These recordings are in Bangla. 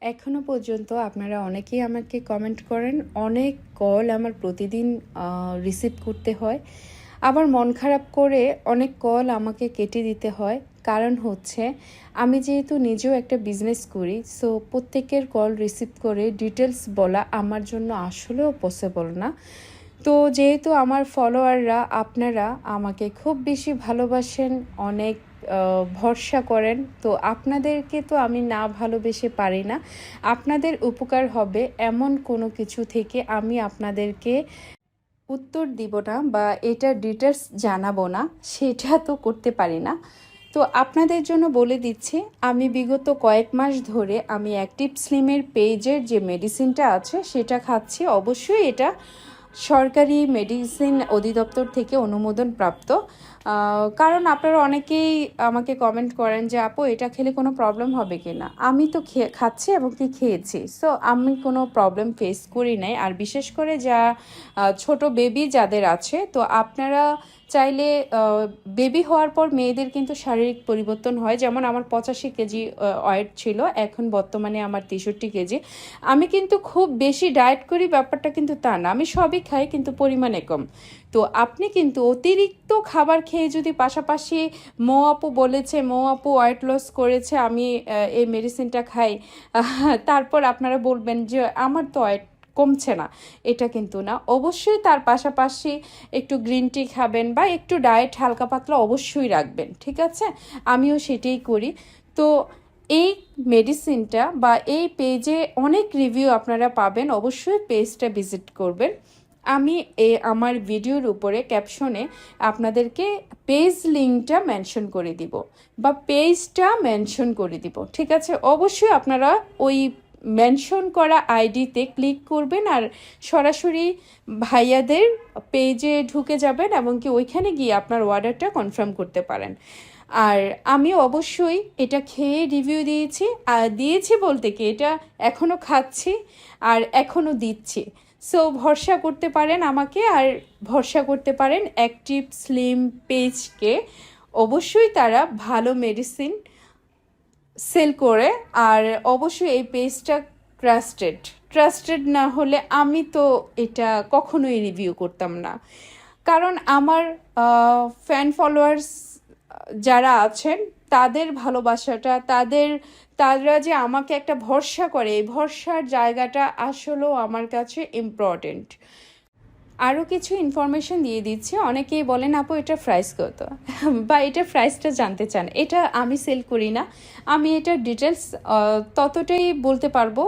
এখনো পর্যন্ত আপনারা অনেকেই আমাকে কমেন্ট করেন। অনেক কল আমার প্রতিদিন রিসিভ করতে হয়। আবার মন খারাপ করে অনেক কল আমাকে কেটে দিতে হয়। কারণ হচ্ছে আমি যেহেতু নিজেও একটা বিজনেস করি, সো প্রত্যেকের কল রিসিভ করে ডিটেলস বলা আমার জন্য আসলেও পসিবল না। তো যেহেতু আমার ফলোয়াররা আপনারা আমাকে খুব বেশি ভালোবাসেন, অনেক ভরসা করেন, তো আপনাদেরকে তো আমি না ভালোবেসে পারি না। আপনাদের উপকার হবে এমন কোনো কিছু থেকে আমি আপনাদেরকে উত্তর দিব না বা এটা ডিটেলস জানাবো না, সেটা তো করতে পারি না। তো আপনাদের জন্য বলে দিচ্ছি, আমি বিগত কয়েক মাস ধরে আমি অ্যাক্টিভ স্লিমের পেজের যে মেডিসিনটা আছে সেটা খাচ্ছি। অবশ্যই এটা সরকারি মেডিসিন অধিদপ্তর থেকে অনুমোদন প্রাপ্ত। কারণ আপনারা অনেকেই আমাকে কমেন্ট করেন যে আপু এটা খেলে কোনো প্রবলেম হবে কি না। আমি তো খাচ্ছি এবং কি খেয়েছি, সো আমি কোনো প্রবলেম ফেস করি নাই। আর বিশেষ করে যা ছোট বেবি যাদের আছে, তো আপনারা চাইলে বেবি হওয়ার পর মেয়েদের কিন্তু শারীরিক পরিবর্তন হয়। যেমন আমার 85 কেজি ওয়েট ছিল, এখন বর্তমানে আমার 63 কেজি। আমি কিন্তু খুব বেশি ডায়েট করি ব্যাপারটা কিন্তু তা না, আমি সবই খাই কিন্তু পরিমাণে কম। তো আপনি কিন্তু অতিরিক্ত খাবার খেয়ে যদি পাশাপাশি আপু বলেছে, আপু ওয়েট লস করেছে, আমি এই মেডিসিনটা খাই, তারপর আপনারা বলবেন যে আমার তো ওয়েট কমছে না, এটা কিন্তু না। অবশ্যই তার পাশাপাশি একটু গ্রিন টি খাবেন বা একটু ডায়েট হালকা পাতলা অবশ্যই রাখবেন, ঠিক আছে? আমিও সেটাই করি। তো এই মেডিসিনটা বা এই পেজে অনেক রিভিউ আপনারা পাবেন, অবশ্যই পেজটা ভিজিট করবেন। আমি আমার ভিডিওর উপরে ক্যাপশনে আপনাদেরকে পেজ লিঙ্কটা মেনশন করে দিব বা পেজটা মেনশন করে দিব, ঠিক আছে? অবশ্যই আপনারা ওই মেনশন করা আইডিতে ক্লিক করবেন আর সরাসরি ভাইয়াদের পেজে ঢুকে যাবেন এবং কি ওইখানে গিয়ে আপনার অর্ডারটা কনফার্ম করতে পারেন। আর আমি অবশ্যই এটা খেয়ে রিভিউ দিয়েছি বলতে কি এটা এখনও খাচ্ছি আর এখনও দিচ্ছি। সো ভরসা করতে পারেন আমাকে, আর ভরসা করতে পারেন অ্যাক্টিভ স্লিম পেজকে। অবশ্যই তারা ভালো মেডিসিন সেল করে। আর অবশ্যই এই পেজটা ট্রাস্টেড না হলে আমি তো এটা কখনোই রিভিউ করতাম না। কারণ আমার ফলোয়ার্স যারা আছেন তাদের ভালোবাসাটা, তারা যে আমাকে একটা ভরসা করে, এই ভরসার জায়গাটা আসলেও আমার কাছে ইম্পর্টেন্ট। আরও কিছু ইনফরমেশন দিয়ে দিচ্ছি। অনেকেই বলেন আপু এটা প্রাইস কত বা এটার প্রাইসটা জানতে চান। এটা আমি সেল করি না, আমি এটার ডিটেলস ততটাই বলতে পারবো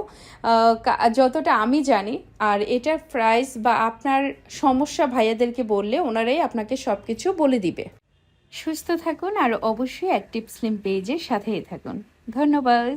যতটা আমি জানি। আর এটার প্রাইস বা আপনার সমস্যা ভাইয়াদেরকে বললে ওনারাই আপনাকে সব কিছু বলে দিবে। সুস্থ থাকুন আর অবশ্যই অ্যাক্টিভ স্লিম পেজের সাথেই থাকুন। ধন্যবাদ।